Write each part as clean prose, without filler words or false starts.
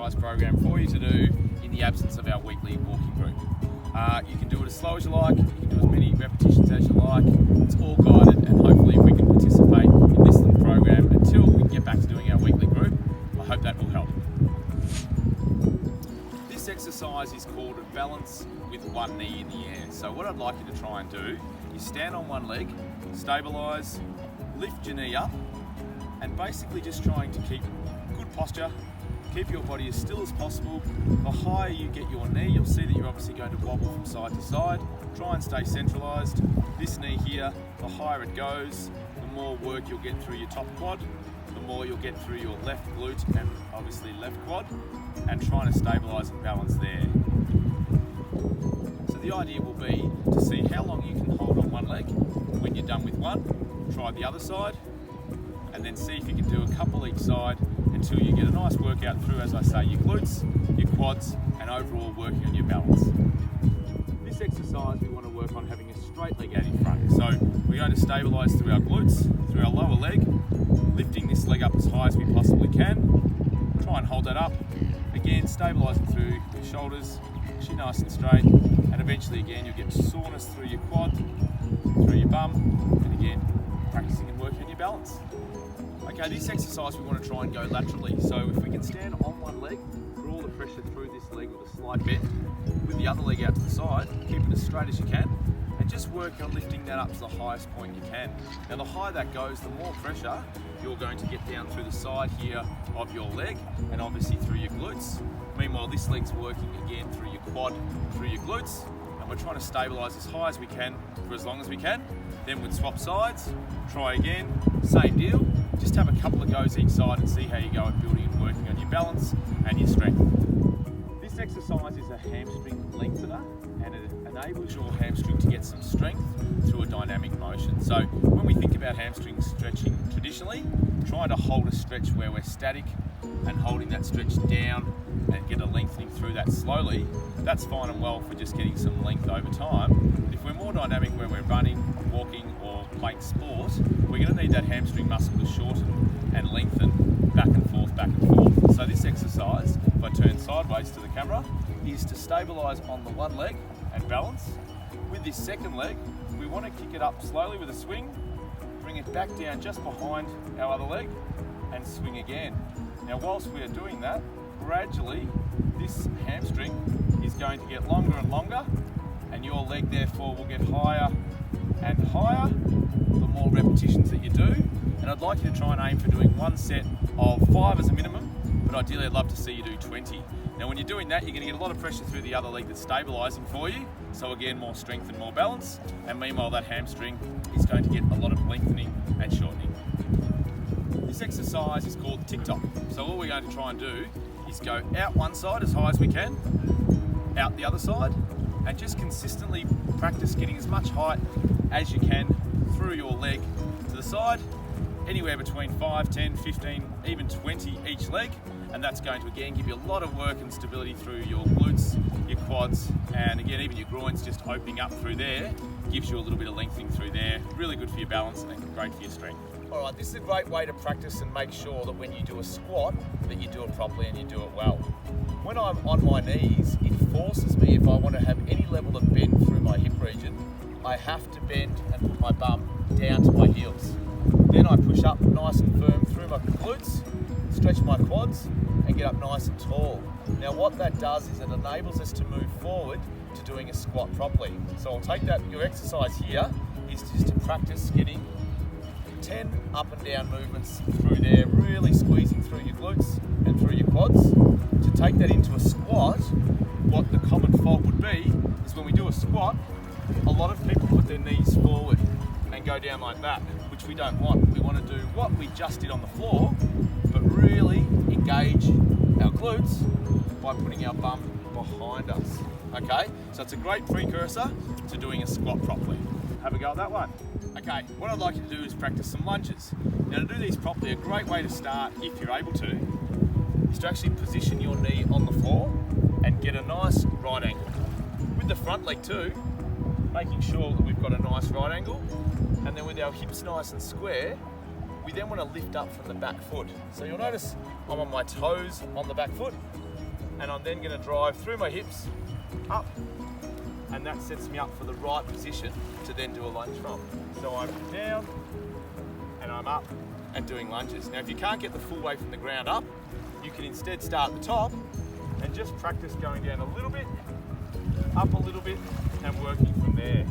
exercise program for you to do in the absence of our weekly walking group. You can do it as slow as you like, you can do as many repetitions as you like. It's all guided, and hopefully if we can participate in this little program until we get back to doing our weekly group, I hope that will help. This exercise is called balance with one knee in the air. So what I'd like you to try and do is stand on one leg, stabilise, lift your knee up, and basically just trying to keep good posture, keep your body as still as possible. The higher you get your knee, you'll see that you're obviously going to wobble from side to side. Try and stay centralised. This knee here, the higher it goes, the more work you'll get through your top quad, the more you'll get through your left glute and obviously left quad, and trying to stabilise and balance there. So the idea will be to see how long you can hold on one leg. When you're done with one, try the other side, and then see if you can do a couple each side until you get a nice workout through, as I say, your glutes, your quads, and overall working on your balance. This exercise we want to work on having a straight leg out in front. So we're going to stabilise through our glutes, through our lower leg, lifting this leg up as high as we possibly can. Try and hold that up. Again, stabilising through your shoulders, actually nice and straight, and eventually again you'll get soreness through your quad, through your bum, and again, practicing and working on your balance. Okay, this exercise we want to try and go laterally. So if we can stand on one leg, draw the pressure through this leg with a slight bend, with the other leg out to the side, keep it as straight as you can, and just work on lifting that up to the highest point you can. Now the higher that goes, the more pressure you're going to get down through the side here of your leg, and obviously through your glutes. Meanwhile, this leg's working again through your quad, through your glutes, and we're trying to stabilise as high as we can for as long as we can. Then we'd swap sides, try again, same deal. Just have a couple of goes each side and see how you go at building and working on your balance and your strength. This exercise is a hamstring lengthener, and it enables your hamstring to get some strength through a dynamic motion. So when we think about hamstring stretching traditionally, trying to hold a stretch where we're static and holding that stretch down and get a lengthening through that slowly, that's fine and well for just getting some length over time. But if we're more dynamic where we're running, walking, or playing sport, we're going to need that hamstring muscle to shorten and lengthen back and forth, back and forth. So this exercise, if I turn sideways to the camera, is to stabilise on the one leg and balance. With this second leg, we want to kick it up slowly with a swing, bring it back down just behind our other leg, and swing again. Now whilst we are doing that, gradually this hamstring is going to get longer and longer, and your leg therefore will get higher and higher the more repetitions that you do. And I'd like you to try and aim for doing one set of 5 as a minimum, but ideally I'd love to see you do 20. Now when you're doing that, you're going to get a lot of pressure through the other leg that's stabilising for you, so again more strength and more balance, and meanwhile that hamstring is going to get a lot of lengthening and shortening. This exercise is called tick-tock. So all we're going to try and do is go out one side as high as we can, out the other side, and just consistently practice getting as much height as you can through your leg to the side, anywhere between 5, 10, 15, even 20 each leg, and that's going to again give you a lot of work and stability through your glutes, your quads, and again even your groins just opening up through there gives you a little bit of lengthening through there. Really good for your balance and great for your strength. Alright, this is a great way to practice and make sure that when you do a squat that you do it properly and you do it well. When I'm on my knees, it forces me, if I want to have any level of bend through my hip region, I have to bend and put my bum down to my heels. Then I push up nice and firm through my glutes, stretch my quads, and get up nice and tall. Now what that does is it enables us to move forward to doing a squat properly. So I'll take that, your exercise here is just to practice getting 10 up and down movements through there, really squeezing through your glutes and through your quads. To take that into a squat, what the common fault would be is when we do a squat, a lot of people put their knees forward and go down like that, which we don't want. We want to do what we just did on the floor, but really engage our glutes by putting our bum behind us. Okay, so it's a great precursor to doing a squat properly. Have a go at that one. Okay, what I'd like you to do is practice some lunges. Now to do these properly, a great way to start, if you're able to, is to actually position your knee on the floor and get a nice right angle. With the front leg too, making sure that we've got a nice right angle, and then with our hips nice and square, we then want to lift up from the back foot. So you'll notice I'm on my toes on the back foot, and I'm then going to drive through my hips up, and that sets me up for the right position to then do a lunge from. So I'm down and I'm up and doing lunges. Now if you can't get the full way from the ground up, you can instead start at the top and just practice going down a little bit, up a little bit, and working from there.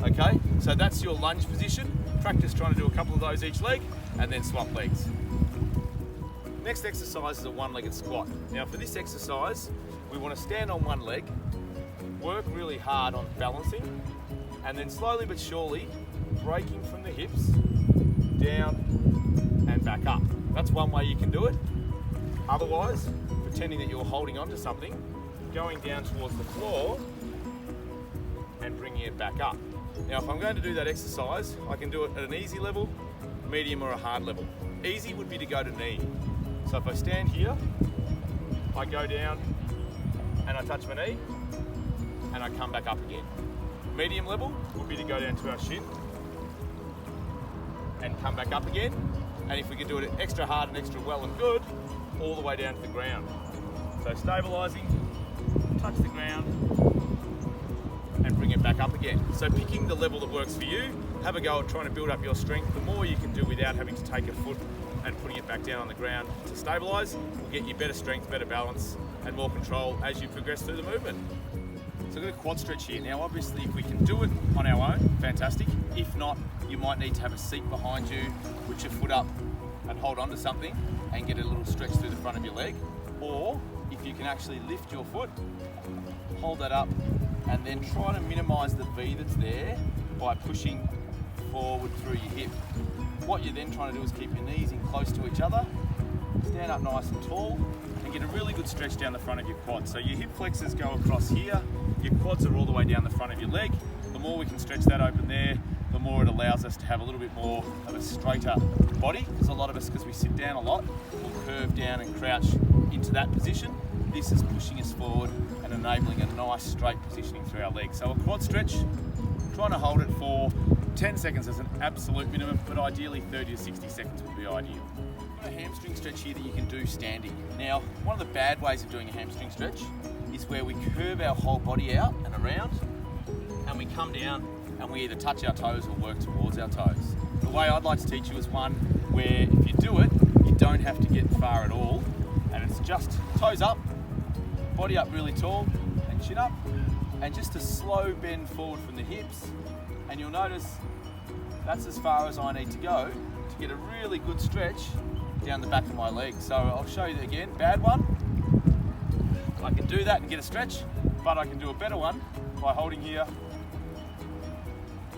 Okay, so that's your lunge position. Practice trying to do a couple of those each leg and then swap legs. Next exercise is a one-legged squat. Now for this exercise, we want to stand on one leg, work really hard on balancing, and then slowly but surely breaking from the hips, down and back up. That's one way you can do it. Otherwise, pretending that you're holding on to something, going down towards the floor and bringing it back up. Now if I'm going to do that exercise, I can do it at an easy level, medium or a hard level. Easy would be to go to knee. So if I stand here, I go down and I touch my knee and I come back up again. Medium level would be to go down to our shin and come back up again. And if we can do it extra hard and extra well and good, all the way down to the ground. So stabilising, touch the ground, and bring it back up again. So picking the level that works for you, have a go at trying to build up your strength. The more you can do without having to take a foot and putting it back down on the ground to stabilise will get you better strength, better balance, and more control as you progress through the movement. So I've got a quad stretch here. Now obviously if we can do it on our own, fantastic. If not, you might need to have a seat behind you, put your foot up and hold on to something and get a little stretch through the front of your leg. Or if you can actually lift your foot, hold that up, and then try to minimise the V that's there by pushing forward through your hip. What you're then trying to do is keep your knees in close to each other, stand up nice and tall, and get a really good stretch down the front of your quads. So your hip flexors go across here, your quads are all the way down the front of your leg. The more we can stretch that open there, the more it allows us to have a little bit more of a straighter body, because a lot of us, because we sit down a lot, will curve down and crouch into that position. This is pushing us forward and enabling a nice straight positioning through our legs. So a quad stretch, trying to hold it for 10 seconds as an absolute minimum, but ideally 30 to 60 seconds would be ideal. A hamstring stretch here that you can do standing. Now, one of the bad ways of doing a hamstring stretch is where we curve our whole body out and around, and we come down and we either touch our toes or work towards our toes. The way I'd like to teach you is one where if you do it, you don't have to get far at all, and it's just toes up, body up really tall, and chin up, and just a slow bend forward from the hips, and you'll notice that's as far as I need to go to get a really good stretch down the back of my leg. So I'll show you that again. Bad one, I can do that and get a stretch, but I can do a better one by holding here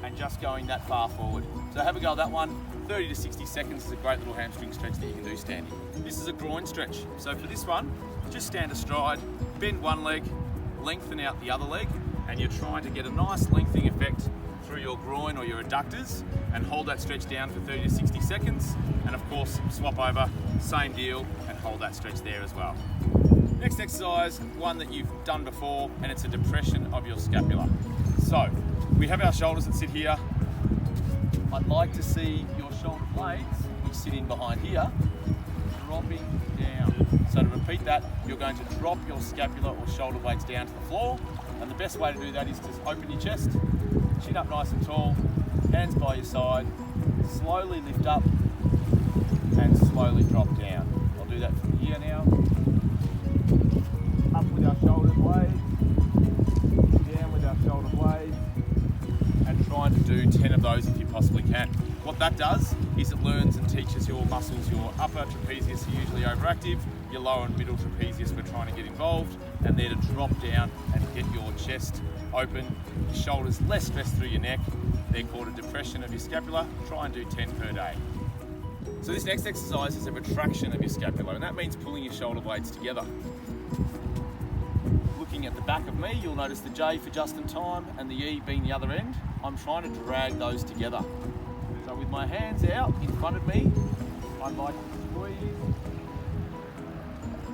and just going that far forward. So have a go at that one. 30 to 60 seconds is a great little hamstring stretch that you can do standing. This is a groin stretch. So for this one, just stand astride, bend one leg, lengthen out the other leg, and you're trying to get a nice lengthening effect through your groin or your adductors, and hold that stretch down for 30 to 60 seconds. And of course, swap over, same deal, and hold that stretch there as well. Next exercise, one that you've done before, and it's a depression of your scapula. So, we have our shoulders that sit here. I'd like to see your shoulder blades, which sit in behind here, dropping down. So to repeat that, you're going to drop your scapula or shoulder blades down to the floor. And the best way to do that is to open your chest, chin up nice and tall, hands by your side, slowly lift up and slowly drop down. I'll do that from here now. Up with our shoulder blades, down with our shoulder blades, and trying to do 10 of those if you possibly can. What that does is it learns and teaches your muscles. Your upper trapezius are usually overactive, your lower and middle trapezius we're trying to get involved, and they're to drop down and get your chest open, your shoulders less stress through your neck. They're called a depression of your scapula. Try and do 10 per day. So this next exercise is a retraction of your scapula, and that means pulling your shoulder blades together. Looking at the back of me, you'll notice the J for just in time and the E being the other end. I'm trying to drag those together. So with my hands out in front of me, I'd like to squeeze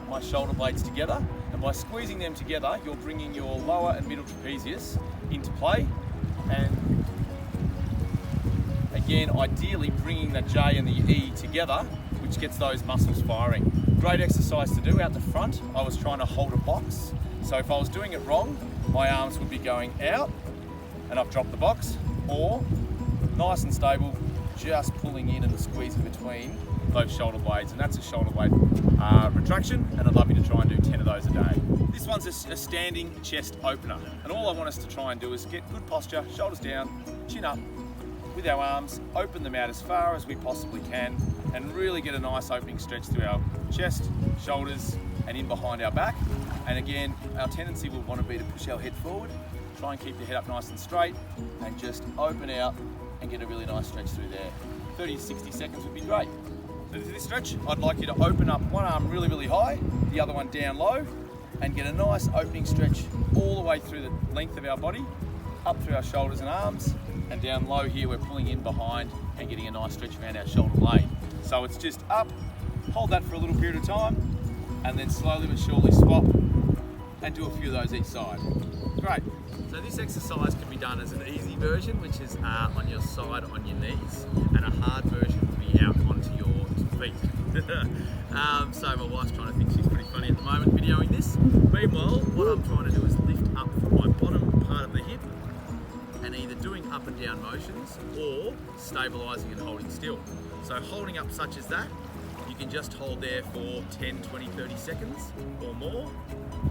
my shoulder blades together, and by squeezing them together, you're bringing your lower and middle trapezius into play, and again, ideally bringing the J and the E together, which gets those muscles firing. Great exercise to do out the front. I was trying to hold a box. So if I was doing it wrong, my arms would be going out and I've dropped the box, or nice and stable, just pulling in and squeezing between those shoulder blades, and that's a shoulder blade retraction, and I'd love you to try and do 10 of those a day. This one's a standing chest opener, and all I want us to try and do is get good posture, shoulders down, chin up, with our arms, open them out as far as we possibly can, and really get a nice opening stretch through our chest, shoulders, and in behind our back. And again, our tendency will want to be to push our head forward, try and keep the head up nice and straight, and just open out and get a really nice stretch through there. 30 to 60 seconds would be great. So for this stretch, I'd like you to open up one arm really, really high, the other one down low, and get a nice opening stretch all the way through the length of our body, up through our shoulders and arms, and down low here, we're pulling in behind and getting a nice stretch around our shoulder blade. So it's just up, hold that for a little period of time, and then slowly but surely swap and do a few of those each side. Great. So this exercise can be done as an easy version, which is on your side on your knees, and a hard version will be out onto your feet. So my wife's trying to think she's pretty funny at the moment videoing this. Meanwhile, what I'm trying to do is lift up from my bottom part of the hip and either doing up and down motions or stabilising and holding still. So holding up such as that, you can just hold there for 10, 20, 30 seconds or more,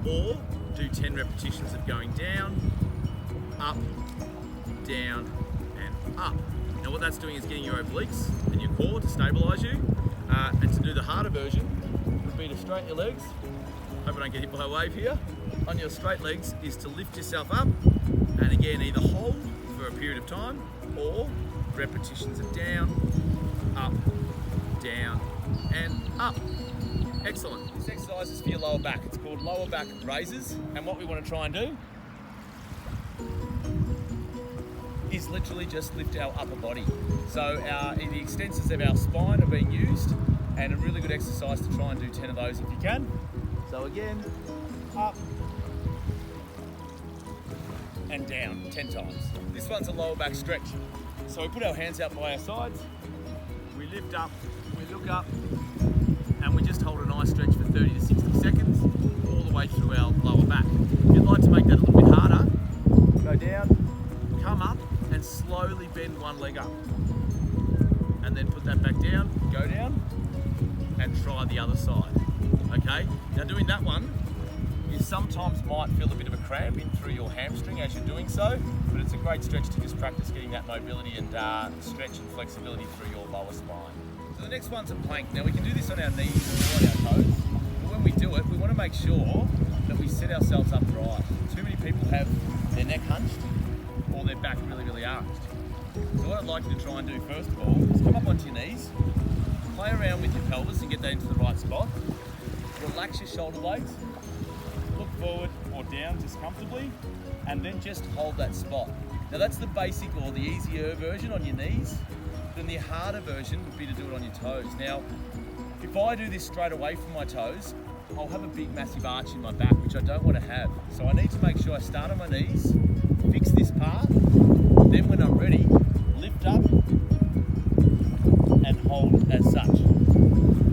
or do 10 repetitions of going down, up, down, and up. Now what that's doing is getting your obliques and your core to stabilise you, and to do the harder version would be to straighten your legs. Hope I don't get hit by a wave here. On your straight legs is to lift yourself up, and again either hold for a period of time or repetitions of down, up, down, and up. Excellent. This exercise is for your lower back. It's called lower back raises, and what we want to try and do is literally just lift our upper body. So the extensors of our spine are being used, and a really good exercise to try and do 10 of those if you can. So again, up and down 10 times. This one's a lower back stretch. So we put our hands out by our sides, we lift up, we look up, and we just hold a nice stretch for 30 to 60 seconds all the way through our lower back. If you'd like to make that a little bit harder, go down, come up, and slowly bend one leg up. And then put that back down, go down, and try the other side. Okay? Now doing that one, you sometimes might feel a bit of a cramp in through your hamstring as you're doing so, but it's a great stretch to just practice getting that mobility and stretch and flexibility through your lower spine. So the next one's a plank. Now we can do this on our knees or on our toes, but when we do it, we want to make sure that we set ourselves up right. Too many people have their neck hunched or their back really, really arched. So what I'd like you to try and do first of all is come up onto your knees, play around with your pelvis and get that into the right spot. Relax your shoulder blades, look forward or down just comfortably, and then just hold that spot. Now that's the basic or the easier version on your knees. Then the harder version would be to do it on your toes. Now, if I do this straight away from my toes, I'll have a big massive arch in my back, which I don't want to have. So I need to make sure I start on my knees, fix this part, then when I'm ready, lift up and hold as such.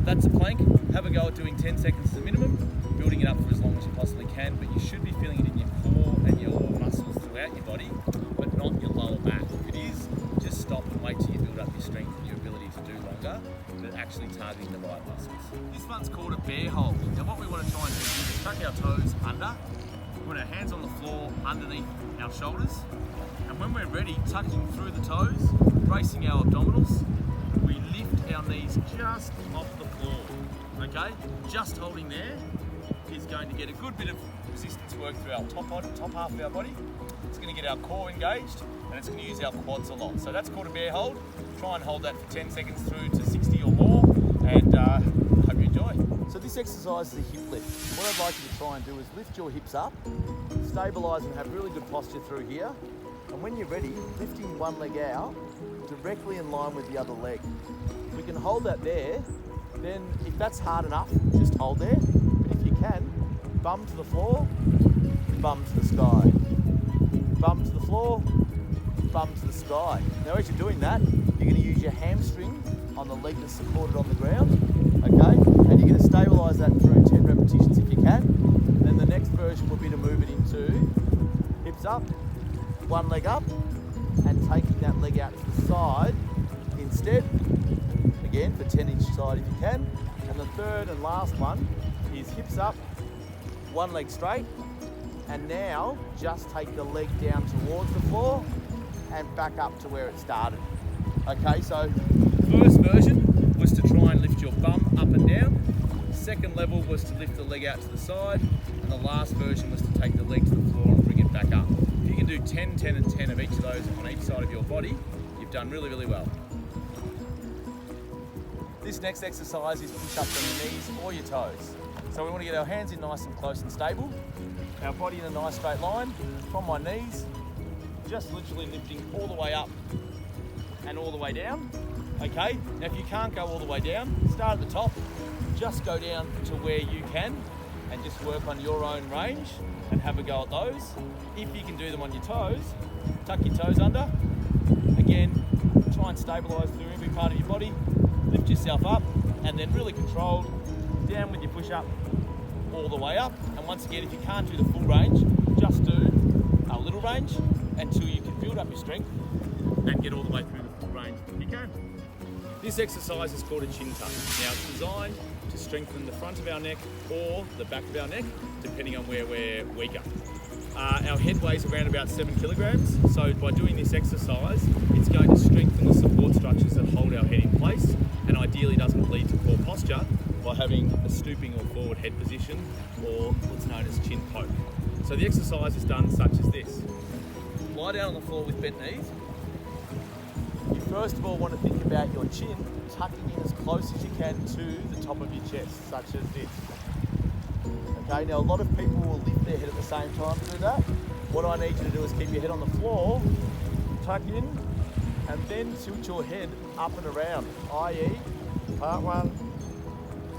That's a plank. Have a go at doing 10 seconds as a minimum, building it up for as long as you possibly can, but you should be feeling it in your core and your muscles throughout your body, but not your lower back. If it is, just stop and wait till you build up your strength and your ability to do longer, but actually targeting the right muscles. This one's called a bear hold. Now what we want to try and do is tuck our toes under, put our hands on the floor underneath our shoulders, and when we're ready, tucking through the toes, bracing our abdominals, we lift our knees just off the floor, okay? Just holding there is going to get a good bit of resistance work through our top half of our body. It's going to get our core engaged, and it's going to use our quads a lot. So that's called a bear hold. Try and hold that for 10 seconds through to 60 or more, and I hope you enjoy. So this exercise is a hip lift. What I'd like you to try and do is lift your hips up, stabilise and have really good posture through here. And when you're ready, lifting one leg out directly in line with the other leg. If we can hold that there, then if that's hard enough, just hold there. But if you can, bum to the floor, bum to the sky. Bum to the floor, bum to the sky. Now as you're doing that, you're going to use your hamstring on the leg that's supported on the ground, okay? And you're going to stabilise that through 10 repetitions if you can. Then the next version will be to move it into hips up, one leg up, and taking that leg out to the side instead. Again, for 10 each side if you can. And the third and last one is hips up, one leg straight, and now just take the leg down towards the floor and back up to where it started. Okay, so first version was to try and lift your bum up and down. Second level was to lift the leg out to the side. And the last version was to take the leg to the floor and bring it back up. If you can do 10, 10 and 10 of each of those on each side of your body, you've done really, really well. This next exercise is push-ups on your knees or your toes. So we want to get our hands in nice and close and stable, our body in a nice straight line from my knees, just literally lifting all the way up and all the way down. Okay, now if you can't go all the way down, start at the top, just go down to where you can and just work on your own range and have a go at those. If you can do them on your toes, tuck your toes under. Again, try and stabilise through every part of your body, lift yourself up, and then really controlled, down with your push-up all the way up. And once again, if you can't do the full range, just do a little range until you can build up your strength and get all the way through the full range if you can. This exercise is called a chin tuck. Now it's designed to strengthen the front of our neck or the back of our neck, depending on where we're weaker. Our head weighs around about 7 kilograms, so by doing this exercise, it's going to strengthen the support structures that hold our head in place and ideally doesn't lead to poor posture by having a stooping or forward head position or what's known as chin poke. So the exercise is done such as this. Lie down on the floor with bent knees. You first of all want to think about your chin tucking in as close as you can to the top of your chest, such as this. Okay, now a lot of people will lift their head at the same time to do that. What I need you to do is keep your head on the floor, tuck in, and then tilt your head up and around, i.e. part 1,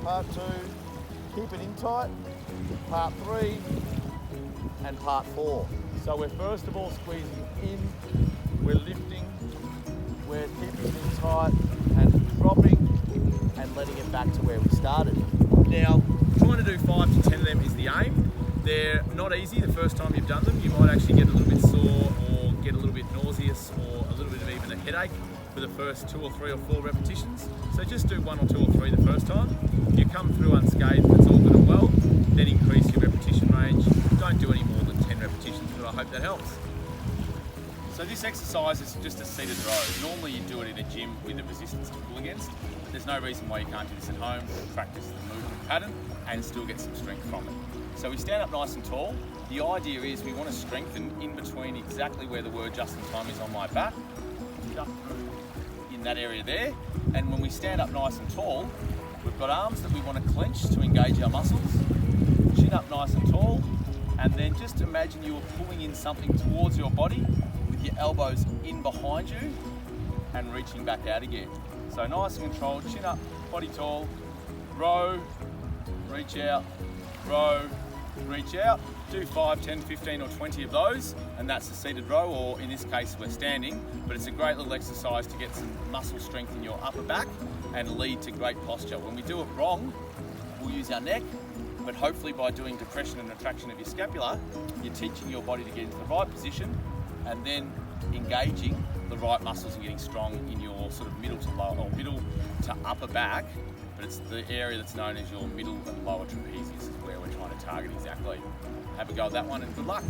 part 2, keep it in tight, part 3, and part 4. So we're first of all squeezing in, we're lifting, we're keeping it in tight and dropping and letting it back to where we started. Now, trying to do 5 to 10 of them is the aim. They're not easy the first time you've done them. You might actually get a little bit sore or get a little bit nauseous or a little bit of even a headache for the first 2 or 3 or 4 repetitions. So just do 1 or 2 or 3 the first time. If you come through unscathed, it's all good and well, then increase your repetition range. Don't do any more than 10 repetitions, but I hope that helps. So this exercise is just a seated row. Normally you do it in a gym with a resistance to pull against. There's no reason why you can't do this at home, practice the movement pattern and still get some strength from it. So we stand up nice and tall. The idea is we want to strengthen in between exactly where the word just in time is on my back, just in that area there. And when we stand up nice and tall, we've got arms that we want to clench to engage our muscles, chin up nice and tall, and then just imagine you are pulling in something towards your body with your elbows in behind you and reaching back out again. So nice and controlled, chin up, body tall, row, reach out, row, reach out. Do 5, 10, 15 or 20 of those, and that's a seated row, or in this case we're standing, but it's a great little exercise to get some muscle strength in your upper back and lead to great posture. When we do it wrong, we'll use our neck, but hopefully by doing depression and retraction of your scapula, you're teaching your body to get into the right position and then engaging the right muscles and getting strong in your sort of middle to lower or middle to upper back, but it's the area that's known as your middle and lower trapezius is where we're trying to target exactly. Have a go at that one and good luck.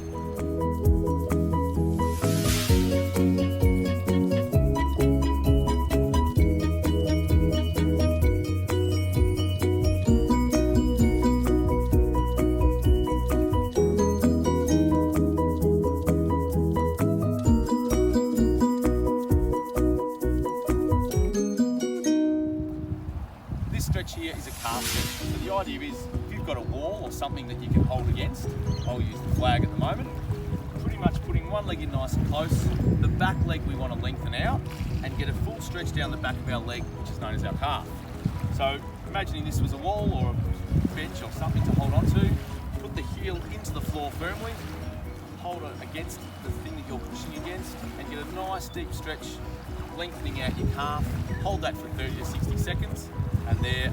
This stretch here is a calf stretch. So the idea is if you've got a wall or something that you can hold against, I'll use the flag at the moment, pretty much putting one leg in nice and close. The back leg we want to lengthen out and get a full stretch down the back of our leg, which is known as our calf. So imagining this was a wall or a bench or something to hold on to, put the heel into the floor firmly, hold it against the thing that you're pushing against and get a nice deep stretch, lengthening out your calf. Hold that for 30 to 60 seconds and there,